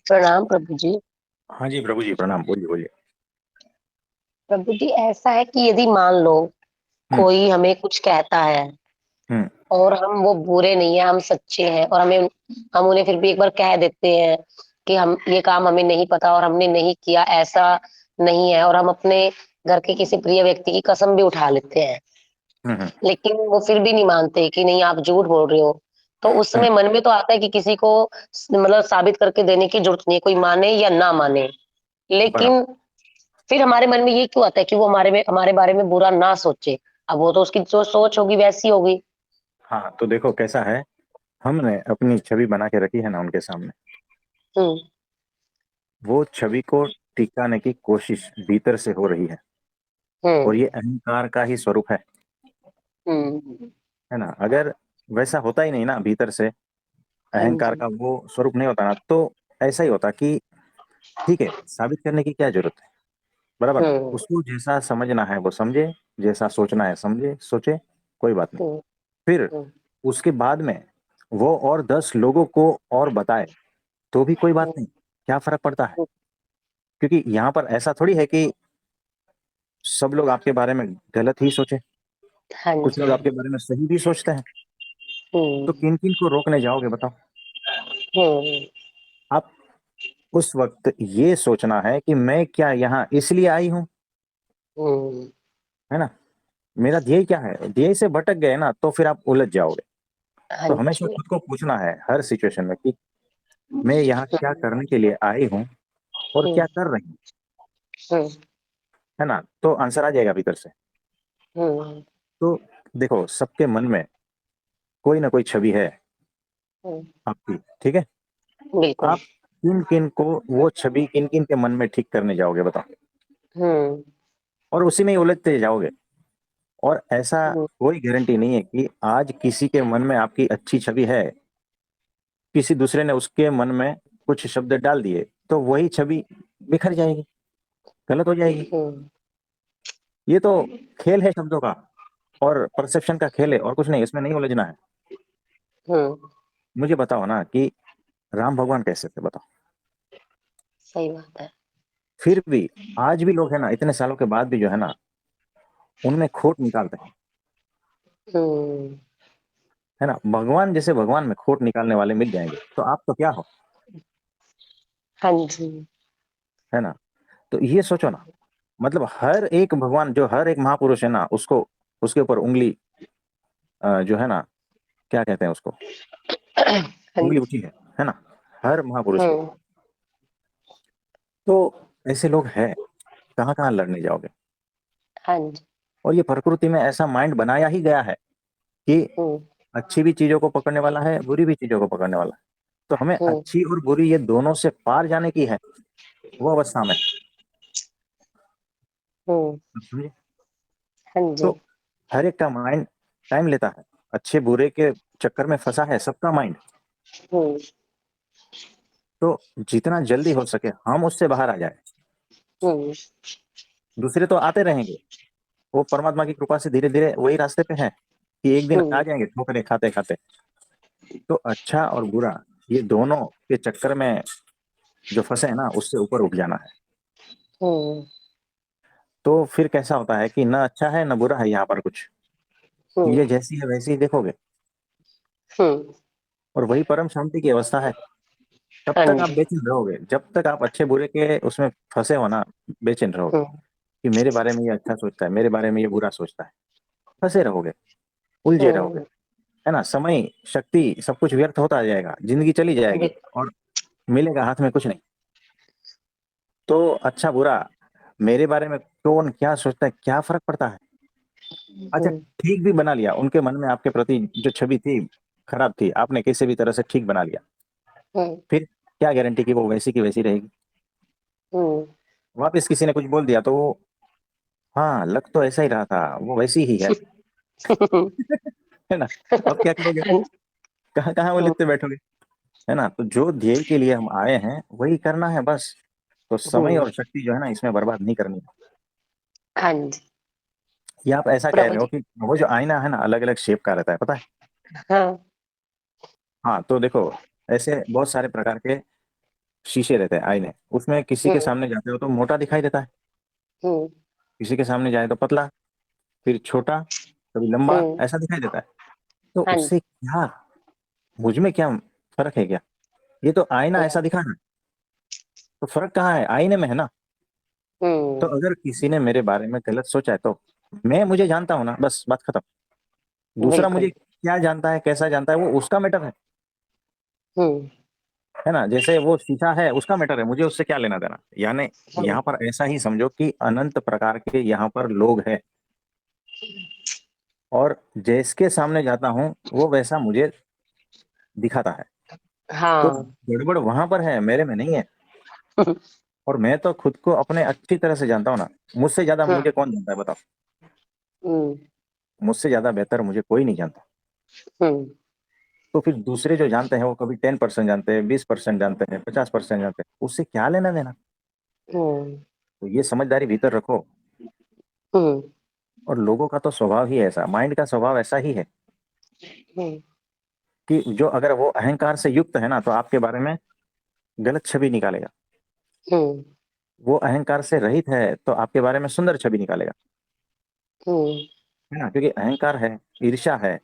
प्रणाम प्रभु जी। हाँ जी प्रभु जी, प्रणाम। बोलिए बोलिए। प्रभु जी, ऐसा है कि यदि मान लो हम्म। कोई हमें कुछ कहता है हम्म। और हम वो बुरे नहीं है, हम सच्चे हैं, और हम उन्हें फिर भी एक बार कह देते हैं कि हम ये काम हमें नहीं पता और हमने नहीं किया, ऐसा नहीं है, और हम अपने घर के किसी प्रिय व्यक्ति की कसम भी उठा लेते हैं, हम्म। हम्म। लेकिन वो फिर भी नहीं मानते कि नहीं आप झूठ बोल रहे हो। तो उस हम्म। समय मन में तो आता है कि किसी को मतलब साबित करके देने की जरूरत नहीं है, कोई माने या ना माने। बराबर। लेकिन फिर हमारे मन में ये क्यों आता है कि वो हमारे बारे में बुरा ना सोचे। अब वो तो उसकी जो सोच होगी वैसी होगी। हाँ, तो देखो कैसा है। हमने अपनी छवि बना के रखी है ना उनके सामने। हम्म। वो छवि को टिकाने की कोशिश भीतर से हो रही है। और हम्म। ये अहंकार का ही स्वरूप हम्म। है ना। अगर वैसा होता ही नहीं ना भीतर से, हाँ अहंकार जी। का वो स्वरूप नहीं होता ना, तो ऐसा ही होता कि ठीक है, साबित करने की क्या जरूरत है। बराबर ना। हम्म। उसको जैसा समझना है वो समझे, जैसा सोचना है समझे सोचे, कोई बात नहीं। हम्म। फिर हम्म। उसके बाद में वो और 10 लोगों को और बताए तो भी कोई बात हम्म। नहीं। क्या फर्क पड़ता है। क्योंकि यहाँ पर ऐसा थोड़ी है कि सब लोग आपके बारे में गलत ही सोचे। हाँ कुछ लोग जी। आपके बारे में सही भी सोचते हैं। तो हम्म। किन किन को रोकने जाओगे बताओ। हम्म। आप उस वक्त ये सोचना है कि मैं क्या यहाँ इसलिए आई हूँ, हम्म। है ना। मेरा ध्येय क्या है। ध्येय से भटक गए ना तो फिर आप उलझ जाओगे। हाँ तो हमेशा जी। खुद को पूछना है हर सिचुएशन में कि मैं यहाँ क्या करने के लिए आई हूँ और हम्म। क्या कर रही हूँ, हम्म। है ना। तो आंसर आ जाएगा भीतर से। हम्म। तो देखो, सबके मन में कोई ना कोई छवि है हम्म। आपकी, ठीक है। बिल्कुल। आप किन किन को वो छवि किन किन के मन में ठीक करने जाओगे बताओ। हम्म। और उसी में ही उलझते जाओगे। और ऐसा हम्म। कोई गारंटी नहीं है कि आज किसी के मन में आपकी अच्छी छवि है, किसी दूसरे ने उसके मन में कुछ शब्द डाल दिए तो वही छवि बिखर जाएगी, गलत हो जाएगी। हम्म। ये तो खेल है शब्दों का और परसेप्शन का खेल है, और कुछ नहीं। इसमें नहीं उलझना है। हम्म। मुझे बताओ ना कि राम भगवान कैसे थे बताओ। सही बात है। फिर भी आज भी लोग है ना, इतने सालों के बाद भी जो है ना, उनमें खोट निकालते हैं, हम्म। है ना। भगवान जैसे भगवान में खोट निकालने वाले मिल जाएंगे तो आप तो क्या हो, हाँ जी। है ना। तो ये सोचो ना, मतलब हर एक भगवान, जो हर एक महापुरुष है ना, उसको उसके ऊपर उंगली जो है ना, क्या कहते हैं उसको, हाँ उंगली जी। उठी है ना, हर महापुरुष की। हम्म। तो ऐसे लोग हैं, कहाँ कहाँ लड़ने जाओगे। हाँ जी। और ये प्रकृति में ऐसा माइंड बनाया ही गया है कि हम्म। अच्छी भी चीजों को पकड़ने वाला है, बुरी भी चीजों को पकड़ने वाला है। तो हमें हम्म। अच्छी और बुरी ये दोनों से पार जाने की है, वो अवस्था में। हम्म। समझे? हाँ तो जी। हर एक का माइंड टाइम लेता है। अच्छे बुरे के चक्कर में फंसा है सबका माइंड। हम्म। तो जितना जल्दी हो सके हम उससे बाहर आ जाए। हम्म। दूसरे तो आते रहेंगे, वो परमात्मा की कृपा से धीरे धीरे वही रास्ते पे है कि एक दिन आ हम्म। जाएंगे ठोकरे खाते खाते। तो अच्छा और बुरा, ये दोनों के चक्कर में जो फंसे हैं ना, उससे ऊपर उठ जाना है। हम्म। तो फिर कैसा होता है कि ना अच्छा है ना बुरा है, यहाँ पर कुछ चीजें हम्म। जैसी है वैसी ही देखोगे। हम्म। और वही परम शांति की अवस्था है। तब हाँ तक आप जी। बेचैन रहोगे जब तक आप अच्छे बुरे के उसमें फंसे हो ना, बेचैन रहोगे हम्म। कि मेरे बारे में ये अच्छा सोचता है, मेरे बारे में ये बुरा सोचता है। फंसे रहोगे, उलझे रहोगे, हम्म। है ना। समय शक्ति सब कुछ व्यर्थ होता जाएगा, जिंदगी चली जाएगी बिल्कुल। और मिलेगा हाथ में कुछ नहीं। तो अच्छा बुरा, मेरे बारे में कौन क्या सोचता है, क्या फर्क पड़ता है। अच्छा, हम्म। ठीक भी बना लिया, उनके मन में आपके प्रति जो छवि थी खराब थी, आपने किसी भी तरह से ठीक बना लिया, हम्म। फिर क्या गारंटी कि वो वैसी की वैसी रहेगी। हम्म। वापस किसी ने कुछ बोल दिया तो वो, हाँ लग तो ऐसा ही रहा था, वो वैसी ही है। है ना। अब क्या करोगे, हाँ जी। कहाँ कहाँ वो हम्म। लिखते बैठोगे, है ना। तो जो ध्येय के लिए हम आए हैं वही करना है बस। तो समय हम्म। और शक्ति जो है ना, इसमें बर्बाद नहीं करनी है। हाँ जी। ये आप ऐसा कह प्रभु रहे हो जी। कि वो जो आईना है ना, अलग अलग शेप का रहता है, पता है। हाँ। हाँ, तो देखो, ऐसे बहुत सारे प्रकार के शीशे रहते हैं, आईने, उसमें किसी के हम्म। सामने जाते हो तो मोटा दिखाई देता है, हम्म। किसी के सामने जाए तो पतला, फिर छोटा, कभी लंबा, हम्म। ऐसा दिखाई देता है। तो हाँ जी। उससे क्या, मुझ में क्या फर्क है क्या? ये तो आईना ऐसा हम्म। दिखा रहा है, तो फर्क कहाँ है? आईने में है ना। तो हम्म। अगर किसी ने मेरे बारे में गलत सोचा है तो मैं मुझे जानता हूँ ना, बस बात खत्म। दूसरा मुझे बिल्कुल। क्या जानता है, कैसा जानता है, वो उसका मैटर हम्म। है ना। जैसे वो शीशा है, उसका मैटर है, मुझे उससे क्या लेना देना। यानी हम्म। यहाँ पर ऐसा ही समझो कि अनंत प्रकार के यहाँ पर लोग हैं, और जिसके सामने जाता हूँ वो वैसा मुझे दिखाता है। तो हाँ। गड़बड़ वहां पर है, मेरे में नहीं है। और मैं तो खुद को अपने अच्छी तरह से जानता हूँ ना, मुझसे ज्यादा हाँ। मुझे कौन जानता है बताओ? हम्म। मुझसे ज्यादा बेहतर मुझे कोई नहीं जानता। हम्म। तो फिर दूसरे जो जानते हैं वो कभी 10% जानते हैं, 20% जानते हैं, 50% जानते हैं, उससे क्या लेना देना। हम्म। तो ये समझदारी भीतर रखो। हम्म। और लोगों का तो स्वभाव ही ऐसा, माइंड का स्वभाव ऐसा ही है हम्म। कि जो अगर वो अहंकार से युक्त है ना तो आपके बारे में गलत छवि निकालेगा। हम्म। वो अहंकार से रहित है तो आपके बारे में सुंदर छवि निकालेगा, हम्म। है ना। क्योंकि अहंकार है, ईर्ष्या है,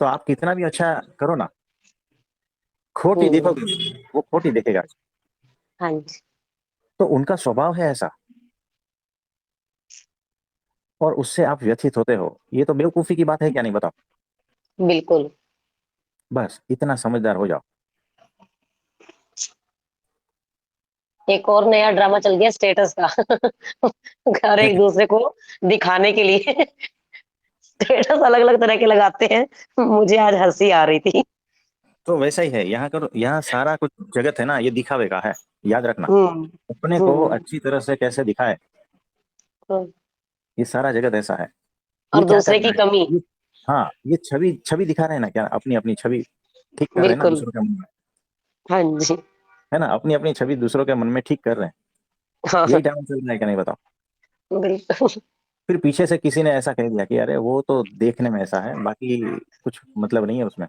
तो आप कितना भी अच्छा करो ना, खोटी हम्म। देखोगे, वो खोटी देखेगा। हाँ जी। तो उनका स्वभाव है ऐसा, और उससे आप व्यथित होते हो। ये तो बेवकूफी की बात है क्या, नहीं बताओ? बिल्कुल। बस इतना समझदार हो जाओ। एक और नया ड्रामा चल गया स्टेटस का। घर है एक क्या? दूसरे को दिखाने के लिए स्टेटस अलग अलग तरह के लगाते हैं। मुझे आज हंसी आ रही थी। तो वैसा ही है यहाँ करो, यहाँ सारा कुछ जगत है ना, ये दिखावे का है, याद रखना। हम्म। अपने को हम्म। अच्छी तरह से कैसे दिखाए, हम्म। ये सारा जगत ऐसा है। ये और क्या कर दूसरे रहा की है? कमी। ये, हाँ, ये छवि छवि दिखा रहे हैं ना, क्या अपनी अपनी छवि ठीक कर रहे हैं ना बिल्कुल। दूसरों के मन में, हाँ जी। है ना। अपनी अपनी छवि दूसरों के मन में ठीक कर रहे हैं। हाँ। यही टाइम चल रहा है क्या, नहीं बताओ? बिल्कुल। फिर पीछे से किसी ने ऐसा कह दिया कि अरे वो तो देखने में ऐसा है, बाकी कुछ मतलब नहीं है उसमें।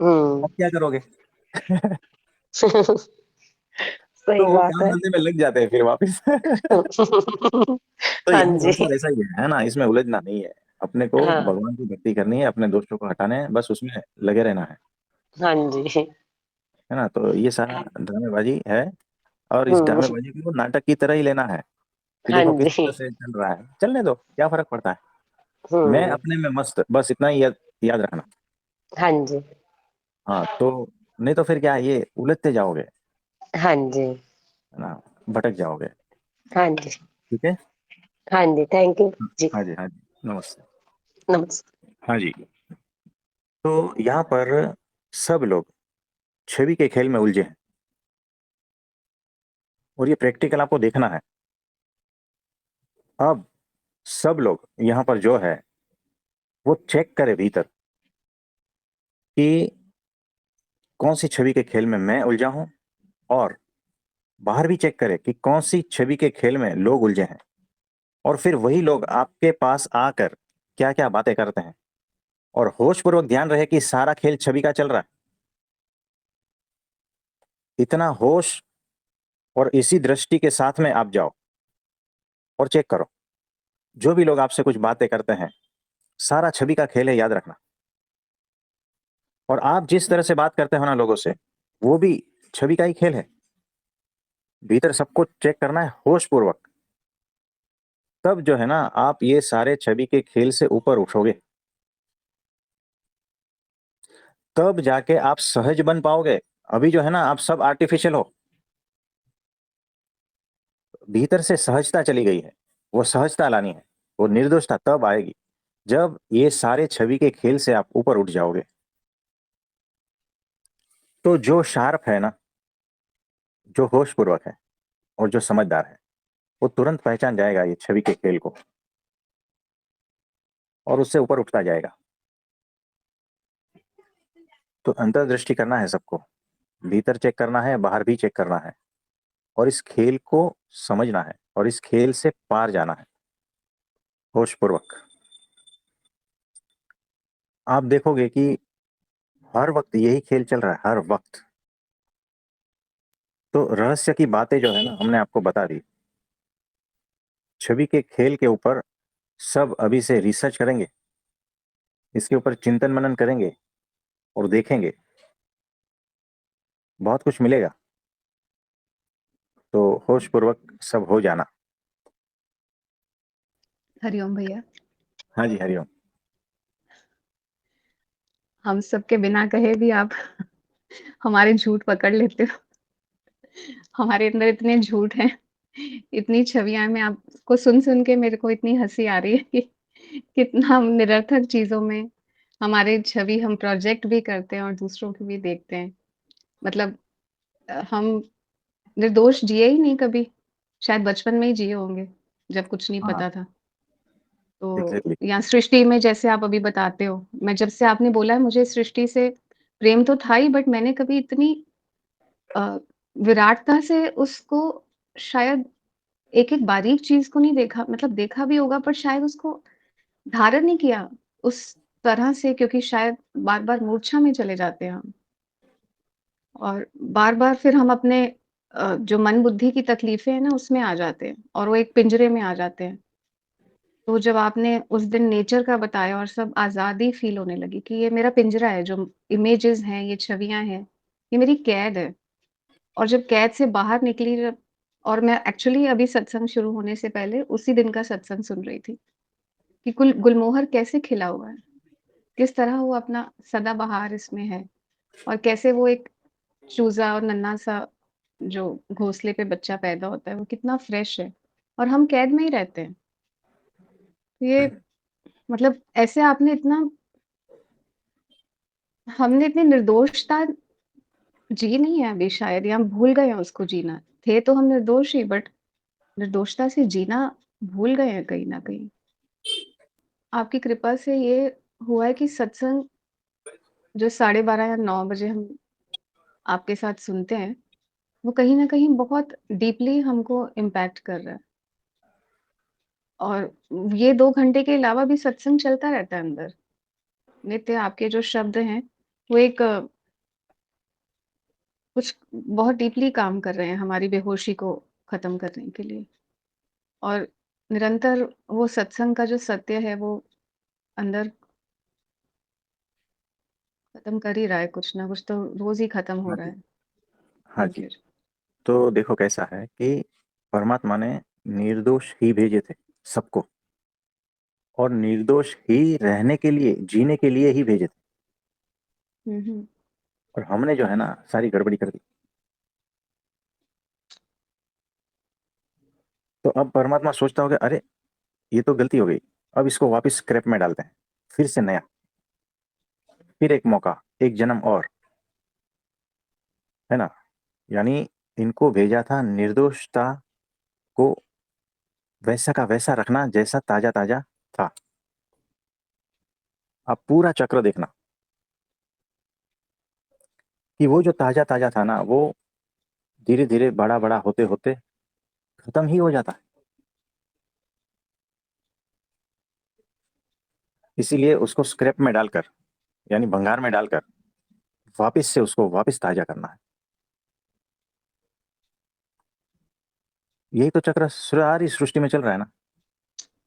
हम्म। अब क्या करोगे? तो सही वो बात काम है। धंधे में लग जाते हैं फिर वापस। तो हाँ यहाँ जी। संसार ऐसा ही है ना, इसमें उलझना नहीं है। अपने को हाँ। भगवान की भक्ति करनी है, अपने दोस्तों को हटाने हैं, बस उसमें लगे रहना हाँ जी। है ना। तो ये सारा ड्रामेबाजी है, और इस हम्म। ड्रामेबाजी को नाटक की तरह ही लेना है कि हाँ देखो किस जी। तरह से चल रहा है, चलने दो, क्या फर्क पड़ता है। मैं हम्म। अपने में मस्त, बस इतना ही याद रखना। हाँ जी। हाँ तो, नहीं तो फिर क्या है, ये उलझते जाओगे, हाँ जी। है ना, भटक जाओगे। हाँ जी। ठीक है। हाँ जी, थैंक यू जी। हाँ जी, हाँ जी, नमस्ते। नमस्ते। हाँ जी। तो यहाँ पर सब लोग छवि के खेल में उलझे हैं, और ये प्रैक्टिकल आपको देखना है। अब सब लोग यहाँ पर जो है वो चेक करे भीतर कि कौन सी छवि के खेल में मैं उलझा हूं, और बाहर भी चेक करे कि कौन सी छवि के खेल में लोग उलझे हैं। और फिर वही लोग आपके पास आकर क्या क्या बातें करते हैं, और होशपूर्वक ध्यान रहे कि सारा खेल छवि का चल रहा है। इतना होश और इसी दृष्टि के साथ में आप जाओ और चेक करो, जो भी लोग आपसे कुछ बातें करते हैं, सारा छवि का खेल है, याद रखना। और आप जिस तरह से बात करते हो ना लोगों से, वो भी छवि का ही खेल है। भीतर सबको चेक करना है होश पूर्वक। तब जो है ना, आप ये सारे छवि के खेल से ऊपर उठोगे, तब जाके आप सहज बन पाओगे। अभी जो है ना, आप सब आर्टिफिशियल हो। भीतर से सहजता चली गई है, वो सहजता लानी है, वो निर्दोषता तब आएगी जब ये सारे छवि के खेल से आप ऊपर उठ जाओगे। तो जो शार्प है ना, जो होश पूर्वक है और जो समझदार है, वो तुरंत पहचान जाएगा ये छवि के खेल को, और उससे ऊपर उठता जाएगा। तो अंतर्दृष्टि करना है सबको, भीतर चेक करना है, बाहर भी चेक करना है, और इस खेल को समझना है, और इस खेल से पार जाना है होश पूर्वक। आप देखोगे कि हर वक्त यही खेल चल रहा है, हर वक्त। तो रहस्य की बातें जो है ना हमने आपको बता दी। छवि के खेल के ऊपर सब अभी से रिसर्च करेंगे, इसके ऊपर चिंतन मनन करेंगे और देखेंगे, बहुत कुछ मिलेगा। तो होश पूर्वक सब हो जाना। हरिओम भैया। हाँ जी, हरिओम। हम सबके बिना कहे भी आप हमारे झूठ पकड़ लेते हो। हमारे अंदर इतने झूठ हैं, इतनी छवियाँ, मैं आपको सुन-सुन के मेरे को इतनी हँसी आ रही है कि कितना हम निरर्थक चीज़ों में हमारे छवि, हम प्रोजेक्ट भी करते हैं और दूसरों की भी देखते हैं। मतलब हम निर्दोष जिए ही नहीं कभी, शायद बचपन में ही जिए होंगे, जब कुछ नहीं हाँ, पता था। तो एग्जैक्टली। या सृष्टि में जैसे आप अभी बताते हो, मैं जब से आपने बोला है मुझे सृष्टि से प्रेम तो था ही, बट मैंने कभी इतनी अ, विराटता से उसको शायद एक-एक बारीक चीज़ को नहीं देखा, मतलब देखा भी होगा पर शायद उसको धारण नहीं किया उस तरह से, क्योंकि शायद बार-बार मूर्छा में चले जाते हैं हम और बार-बार फिर हम अपने जो मन बुद्धि की तकलीफ़ें हैं ना उसमें आ जाते हैं और वो एक पिंजरे में आ जाते हैं। तो जब आपने उस दिन नेचर का बताया और सब आज़ादी फ़ील होने लगी कि ये मेरा पिंजरा है, जो इमेजेज़ हैं, ये छवियाँ हैं, ये मेरी कैद है। और जब कैद से बाहर निकली जब, और मैं एक्चुअली अभी सत्संग शुरू होने से पहले उसी दिन का सत्संग सुन रही थी कि गुलमोहर कैसे खिला हुआ है, किस तरह वो अपना सदाबहार इसमें है और कैसे वो एक चूज़ा और नन्हा-सा जो घोंसले पे बच्चा पैदा होता है, वो कितना फ्रेश है और हम कैद में ही रहते हैं। तो ये मतलब ऐसे आपने इतना, हमने इतनी निर्दोषता जी नहीं है अभी शायद, या हम भूल गए हैं उसको जीना। थे तो हम निर्दोष ही, बट निर्दोषता से जीना भूल गए हैं कहीं न कहीं। आपकी कृपा से ये हुआ है कि सत्संग जो 12:30 या 9 बजे हम आपके साथ सुनते हैं, वो कहीं न कहीं बहुत डीपली हमको इम्पैक्ट कर रहा है। और ये 2 घंटे के अलावा भी सत्संग चलता रहता है अंदर। नित्य आपके जो शब्द हैं, वो एक कुछ बहुत डीपली काम कर रहे हैं हमारी बेहोशी को ख़त्म करने के लिए। और निरंतर वो सत्संग का जो सत्य है वो अंदर ख़त्म कर ही रहा है, कुछ ना कुछ तो रोज़ ही ख़त्म हो हाँ रहा जी। है हाँ जी। फिर। तो देखो कैसा है कि परमात्मा ने निर्दोष ही भेजे थे सबको, और निर्दोष ही रहने के लिए, जीने के लिए ही भेजे थे। हुँ, हुँ। और हमने जो है ना सारी गड़बड़ी कर दी। तो अब परमात्मा सोचता होगा, अरे ये तो गलती हो गई, अब इसको वापस स्क्रैप में डालते हैं, फिर से नया, फिर एक मौका, एक जन्म और, है ना। यानी इनको भेजा था निर्दोषता को वैसा का वैसा रखना जैसा ताजा ताजा था। अब पूरा चक्र देखना कि वो जो ताजा ताजा था ना, वो धीरे धीरे बड़ा बड़ा होते होते खत्म ही हो जाता है। इसीलिए उसको स्क्रैप में डालकर, यानी भंगार में डालकर वापस से उसको वापस ताजा करना है। यही तो चक्र सारी सृष्टि में चल रहा है ना।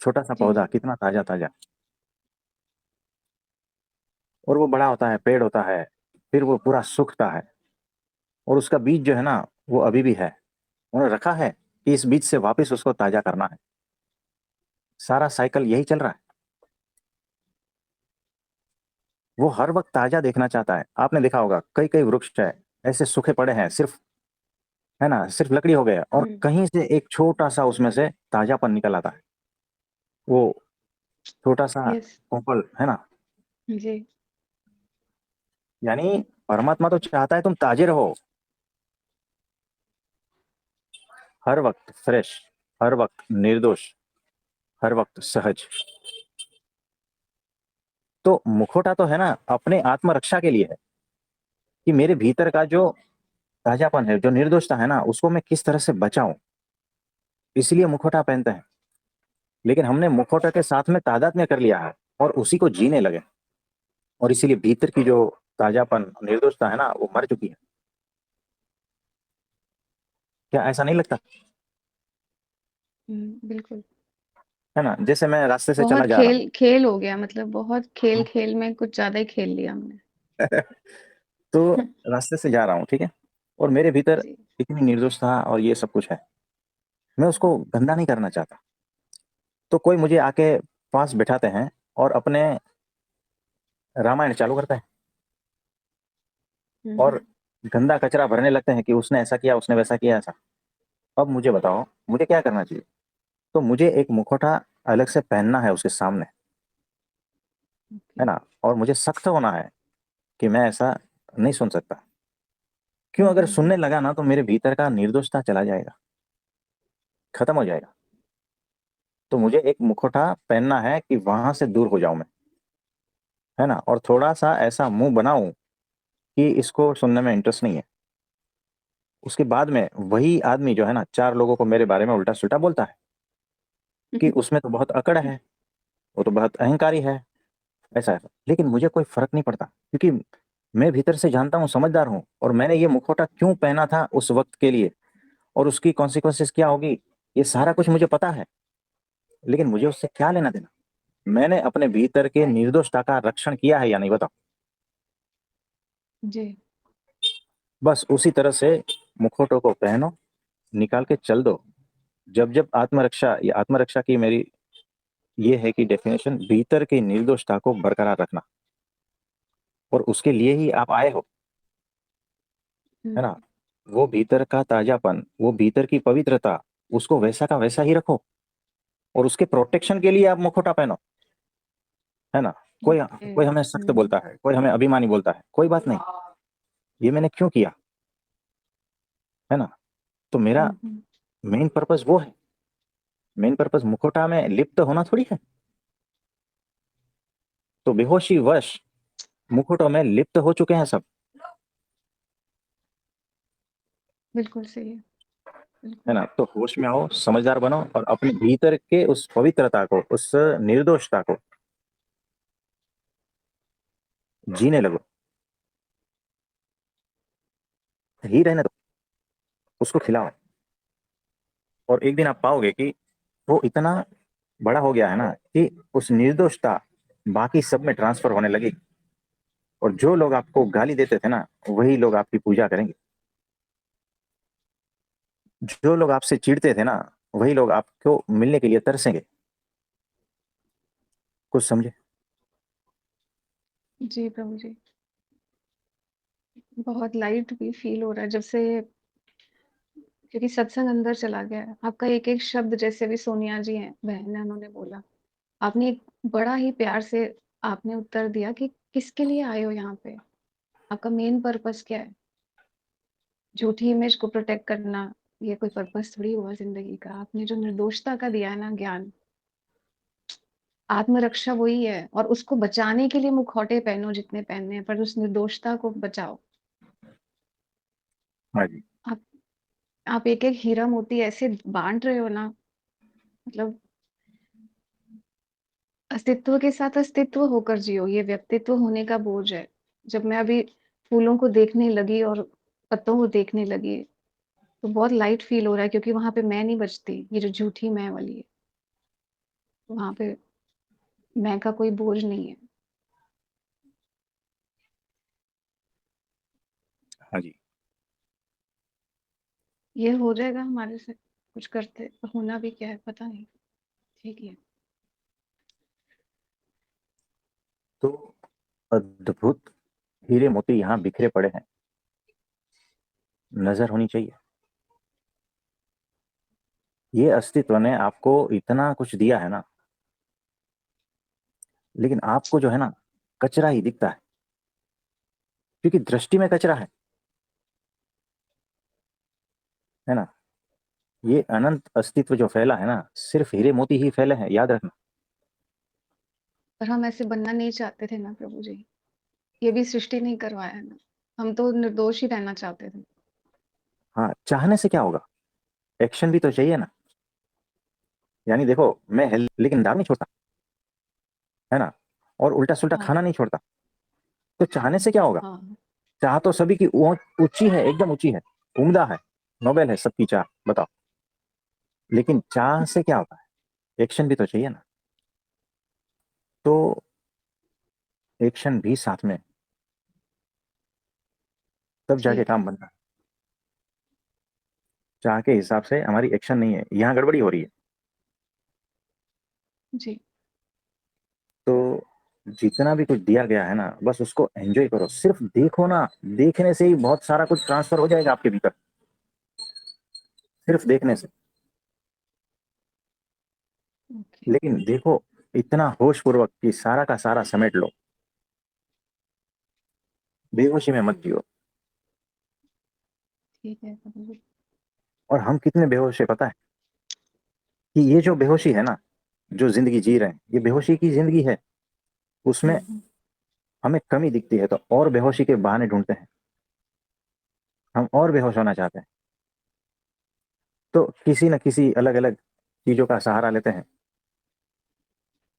छोटा सा जी। पौधा कितना ताजा ताजा, और वो बड़ा होता है, पेड़ होता है, फिर वो पूरा सूखता है, और उसका बीज जो है ना वो अभी भी है। उन्होंने रखा है कि इस बीज से वापस उसको ताजा करना है। सारा साइकिल यही चल रहा है। वो हर वक्त ताजा देखना चाहता है। आपने देखा होगा कई कई वृक्ष है ऐसे सूखे पड़े हैं, सिर्फ, है ना, सिर्फ लकड़ी हो गया, और हुँ। कहीं से एक छोटा सा उसमें से ताजापन निकल आता है। वो छोटा सा यस। कोपल, है ना। जी। यानी परमात्मा तो चाहता है तुम ताजे रहो, हर वक्त फ्रेश, हर वक्त निर्दोष, हर वक्त सहज। तो मुखौटा तो है ना अपने आत्मरक्षा के लिए है, कि मेरे भीतर का जो ताजापन है, जो निर्दोषता है ना, उसको मैं किस तरह से बचाऊं। इसलिए मुखौटा पहनते हैं। लेकिन हमने मुखौटा के साथ में तादात्म्य कर लिया है और उसी को जीने लगे, और इसीलिए भीतर की जो ताजापन, निर्दोषता है ना, वो मर चुकी है। क्या ऐसा नहीं लगता? बिल्कुल। है ना? जैसे मैं रास्ते से चला बहुत जा रहा खेल खेल हो गया, मतलब बहुत खेल हूँ खेल में कुछ ज्यादा ही खेल लिया हमने। तो रास्ते से जा रहा हूँ, ठीक है, और मेरे भीतर जी। इतनी निर्दोषता और ये सब कुछ है, मैं उसको गंदा नहीं करना चाहता। तो कोई मुझे आके पास बिठाते हैं और अपने रामायण चालू करता है और हम्म। गंदा कचरा भरने लगते हैं कि उसने ऐसा किया, उसने वैसा किया, ऐसा। अब मुझे बताओ, मुझे क्या करना चाहिए? तो मुझे एक मुखौटा अलग से पहनना है उसके सामने, ओके। है ना, और मुझे सख्त होना है कि मैं ऐसा नहीं सुन सकता। क्यों? अगर हम्म। सुनने लगा ना तो मेरे भीतर का निर्दोषता चला जाएगा, खत्म हो जाएगा। तो मुझे एक मुखौटा पहनना है कि वहां से दूर हो जाऊं मैं, है ना, और थोड़ा सा ऐसा मुंह बनाऊं कि इसको सुनने में इंटरेस्ट नहीं है। उसके बाद में वही आदमी जो है ना, चार लोगों को मेरे बारे में उल्टा सुल्टा बोलता है कि उसमें तो बहुत अकड़ है, वो तो बहुत अहंकारी है, ऐसा है। लेकिन मुझे कोई फर्क नहीं पड़ता, क्योंकि मैं भीतर से जानता हूँ, समझदार हूँ, और मैंने ये मुखौटा क्यों पहना था उस वक्त के लिए, और उसकी कॉन्सिक्वेंसेस क्या होगी, ये सारा कुछ मुझे पता है। लेकिन मुझे उससे क्या लेना देना? मैंने अपने भीतर के निर्दोषता का रक्षण किया है या नहीं, बताओ? जी। बस उसी तरह से मुखौटों को पहनो, निकाल के चल दो। जब जब आत्मरक्षा, ये आत्मरक्षा की मेरी ये है कि डेफिनेशन, भीतर की निर्दोषता को बरकरार रखना, और उसके लिए ही आप आए हो, है ना। हम्म। वो भीतर का ताजापन, वो भीतर की पवित्रता, उसको वैसा का वैसा ही रखो, और उसके प्रोटेक्शन के लिए आप मुखौटा पहनो, है ना। कोई ओके। कोई हमें सख्त बोलता है, कोई हमें अभिमानी बोलता है, कोई बात नहीं, ये मैंने क्यों किया, है ना। तो मेरा हम्म। मेन पर्पस वो है। मेन पर्पस मुखौटा में लिप्त होना थोड़ी है। तो बेहोशी वश मुकुटों में लिप्त हो चुके हैं सब, बिल्कुल सही है। है बिल्कुल। ना। तो होश में आओ, समझदार बनो, और अपने भीतर के उस पवित्रता को, उस निर्दोषता को जीने लगो, ही रहने दो, उसको खिलाओ। और एक दिन आप पाओगे कि वो इतना बड़ा हो गया है ना, कि उस निर्दोषता बाकी सब में ट्रांसफर होने लगी, और जो लोग आपको गाली देते थे ना, वही लोग आपकी पूजा करेंगे। जो लोग आपसे चिढ़ते थे ना, वही लोग आपको मिलने के लिए तरसेंगे। कुछ समझे? जी प्रभु जी। बहुत लाइट भी फील हो रहा है जब से, क्योंकि सत्संग अंदर चला गया है। आपका एक-एक शब्द, जैसे अभी सोनिया जी हैं, बहन है, उन्होंने बोला। आपने एक बड़ा ही प्यार से आपने उत्तर दिया कि किसके लिए आए हो यहाँ पे? आपका मेन पर्पस क्या है? झूठी इमेज को प्रोटेक्ट करना, ये कोई पर्पस थोड़ी हुआ ज़िंदगी का। आपने जो निर्दोषता का दिया है ना ज्ञान, आत्मरक्षा वही है, और उसको बचाने के लिए मुखौटे पहनो जितने पहनने हैं, पर उस निर्दोषता को बचाओ। हाँ जी। आप आप एक-एक हीरा मोती ऐसे बाँट रहे हो ना, मतलब अस्तित्व के साथ अस्तित्व होकर जियो, ये व्यक्तित्व होने का बोझ है। जब मैं अभी फूलों को देखने लगी और पत्तों को देखने लगी, तो बहुत लाइट फ़ील हो रहा है, क्योंकि वहाँ पे मैं नहीं बचती, ये जो झूठी मैं वाली है, वहाँ पे मैं का कोई बोझ नहीं है। हाँ जी। ये हो जाएगा हमारे से, कुछ करते, होना भी क्या है पता नहीं, ठीक ही है। तो अद्भुत हीरे मोती यहाँ बिखरे पड़े हैं, नजर होनी चाहिए। ये अस्तित्व ने आपको इतना कुछ दिया है ना, लेकिन आपको जो है ना, कचरा ही दिखता है, क्योंकि दृष्टि में कचरा है ना। ये अनंत अस्तित्व जो फैला है ना, सिर्फ हीरे मोती ही फैले हैं, याद रखना। पर हम ऐसे बनना नहीं चाहते थे ना प्रभु जी, ये भी सृष्टि ने करवाया है ना। हम तो निर्दोष ही रहना चाहते थे। हाँ, चाहने से क्या होगा? एक्शन भी तो चाहिए ना। यानी देखो, मैं हेल्थ लेकिन दारू नहीं छोड़ता, है ना, और उल्टा सुल्टा हाँ, खाना नहीं छोड़ता। तो चाहने से क्या होगा? हाँ, चाह तो सभी की ऊंची है, एकदम ऊंची है, उम्दा है, नोबेल है सबकी चाह, बताओ। लेकिन चाह से क्या होता है, एक्शन भी तो चाहिए ना। तो एक्शन भी साथ में, तब जाके ठीक है। काम बनता है। चाह के हिसाब से हमारी एक्शन नहीं है, यहाँ गड़बड़ी हो रही है। जी। तो जितना भी कुछ दिया गया है ना, बस उसको एंजॉय करो, सिर्फ देखो ना। देखने से ही बहुत सारा कुछ ट्रांसफर हो जाएगा आपके भीतर, सिर्फ देखने से। ओके। लेकिन देखो, इतना होश पूर्वक कि सारा का सारा समेट लो, बेहोशी में मत जियो। ठीक है कभी। और हम कितने बेहोश है पता है, कि ये जो बेहोशी है ना, जो जिंदगी जी रहे हैं, ये बेहोशी की जिंदगी है। उसमें हम्म। हमें कमी दिखती है तो और बेहोशी के बहाने ढूंढते हैं, हम और बेहोश होना चाहते हैं। तो किसी न किसी अलग अलग चीजों का सहारा लेते हैं।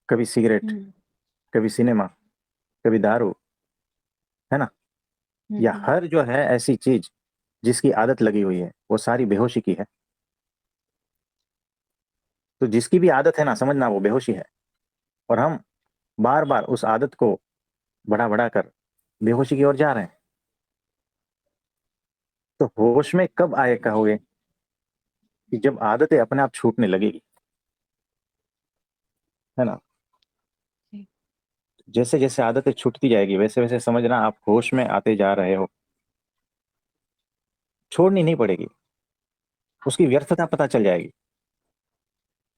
कभी सिगरेट, हम्म। कभी सिनेमा, कभी दारू, है ना। या हम्म। हर जो है ऐसी चीज जिसकी आदत लगी हुई है, वो सारी बेहोशी की है। तो जिसकी भी आदत है ना, समझना वो बेहोशी है। और हम बार बार उस आदत को बढ़ा बढ़ा कर बेहोशी की ओर जा रहे हैं। तो होश में कब आए कहोगे, कि जब आदतें अपने आप छूटने लगेगी, है ना। जी। जैसे जैसे आदतें छूटती जाएगी, वैसे वैसे समझना आप होश में आते जा रहे हो। छोड़नी नहीं पड़ेगी, उसकी व्यर्थता पता चल जाएगी।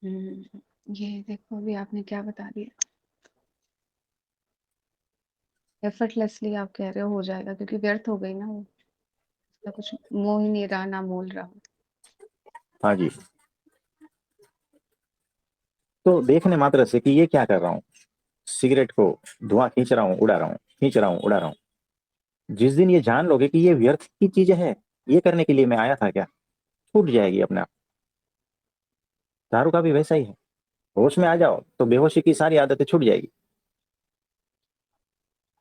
ये देखो अभी आपने क्या बता दिया। एफर्टलेसली आप कह रहे हो जाएगा क्योंकि व्यर्थ हो गई ना वो। उसका कुछ मोह ही नहीं रहा, ना मोल रहा। हाँ जी। तो देखने मात्र से कि ये क्या कर रहा हूँ, सिगरेट को धुआं खींच रहा हूँ, उड़ा रहा हूँ, खींच रहा हूँ, उड़ा रहा हूँ। जिस दिन ये जान लोगे कि ये व्यर्थ की चीज है, ये करने के लिए मैं आया था क्या, छूट जाएगी अपने आप। दारू का भी वैसा ही है। होश में आ जाओ तो बेहोशी की सारी आदतें छूट जाएगी,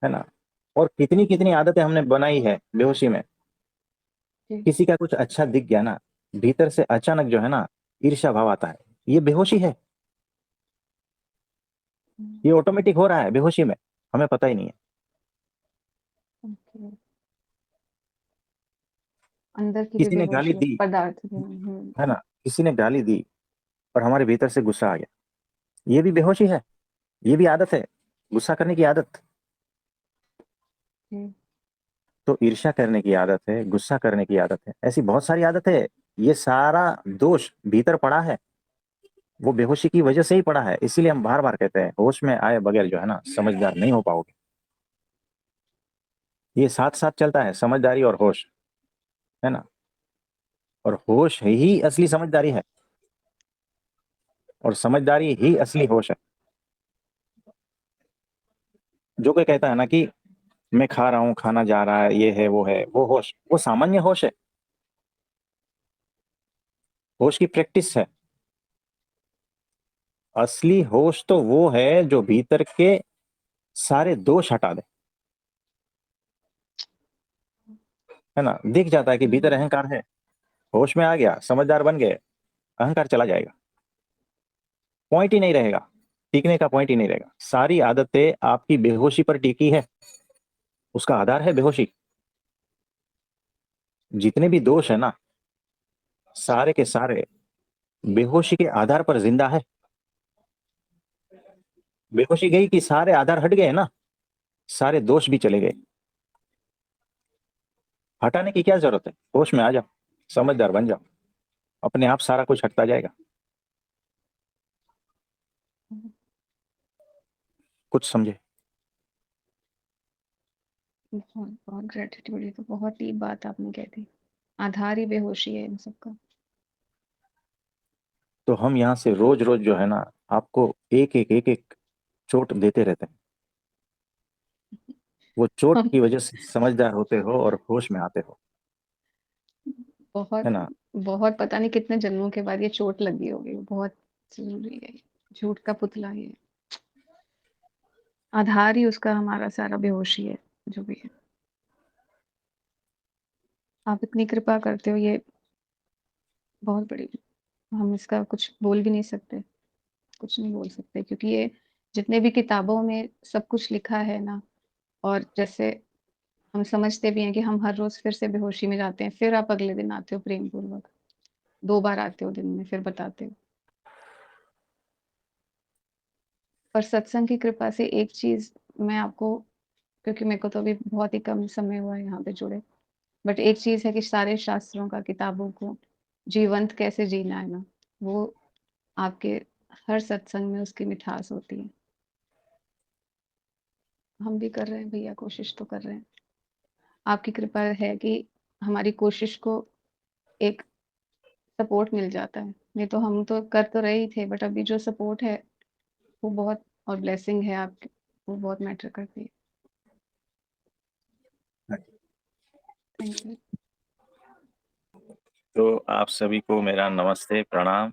है ना। और कितनी कितनी आदतें हमने बनाई है बेहोशी में। जी। किसी का कुछ अच्छा दिख गया ना, भीतर से अचानक जो है ना, ईर्ष्या भाव आता है। ये बेहोशी है, ये ऑटोमेटिक हो रहा है बेहोशी में, हमें पता ही नहीं है। ओके। अंदर की भी किसी ने गाली बेहोशी है, दी, पदार्थ भी। है ना, किसी ने गाली दी और हमारे भीतर से गुस्सा आ गया, ये भी बेहोशी है, ये भी आदत है, गुस्सा करने की आदत। हम्म। तो ईर्ष्या करने की आदत है, गुस्सा करने की आदत है, ऐसी बहुत सारी आदत है। ये सारा दोष भीतर पड़ा है, वो बेहोशी की वजह से ही पड़ा है। इसीलिए हम बार बार कहते हैं, होश में आए बगैर जो है ना, समझदार नहीं हो पाओगे। ये साथ साथ चलता है, समझदारी और होश, है ना। और होश ही असली समझदारी है, और समझदारी ही असली होश है। जो कोई कहता है ना कि मैं खा रहा हूँ, खाना जा रहा है, ये है वो है, वो होश, वो सामान्य होश है। होश की प्रैक्टिस है। असली होश तो वो है जो भीतर के सारे दोष हटा दे, है ना। दिख जाता है कि भीतर हम्म। अहंकार है, होश में आ गया, समझदार बन गए, अहंकार चला जाएगा। पॉइंट ही नहीं रहेगा, टिकने का पॉइंट ही नहीं रहेगा। सारी आदतें आपकी बेहोशी पर टिकी है, उसका आधार है बेहोशी। जितने भी दोष है ना, सारे के सारे बेहोशी के आधार पर जिंदा है। बेहोशी गई कि सारे आधार हट गए ना, सारे दोष भी चले गए। हटाने की क्या जरूरत है, होश में आ जाओ, समझदार बन जाओ, अपने आप सारा कुछ हटता जाएगा। कुछ समझे। बहुत बहुत ग्रेटिट्यूड, ये तो बहुत डीप बात आपने कह दी। आधार ही बेहोशी है इन सबका। तो हम यहाँ से रोज रोज जो है ना, आपको एक एक चोट देते रहते हैं। वो चोट हम की वजह से समझदार होते हो और होश में आते हो, है बहुत ना। बहुत पता नहीं कितने जन्मों के बाद ये चोट लगी होगी, बहुत जरूरी है। झूठ का पुतला ये आधार ही उसका हमारा सारा बेहोशी है, जो भी है। आप इतनी कृपा करते हो, ये बहुत बड़ी, हम इसका कुछ बोल भी नहीं सकते, कुछ नहीं बोल सकते क्योंकि ये जितने भी किताबों में सब कुछ लिखा है ना, और जैसे हम समझते भी हैं कि हम हर रोज़ फिर से बेहोशी में जाते हैं, फिर आप अगले दिन आते हो प्रेम पूर्वक, 2 बार आते हो दिन में, फिर बताते हो। पर सत्संग की कृपा से एक चीज़ मैं आपको, क्योंकि मेरे को तो अभी बहुत ही कम समय हुआ है यहाँ पे जुड़े, बट एक चीज़ है कि सारे शास्त्रों का, किताबों को जीवंत कैसे जीना है ना, वो आपके हर सत्संग में उसकी मिठास होती है। हम भी कर रहे हैं भैया, कोशिश तो कर रहे हैं। आपकी कृपा है कि हमारी कोशिश को एक सपोर्ट मिल जाता है। नहीं तो हम तो कर तो रहे ही थे, बट अभी जो सपोर्ट है वो बहुत, और ब्लेसिंग है आपकी, वो बहुत मैटर करती है। Thank you. तो आप सभी को मेरा नमस्ते, प्रणाम।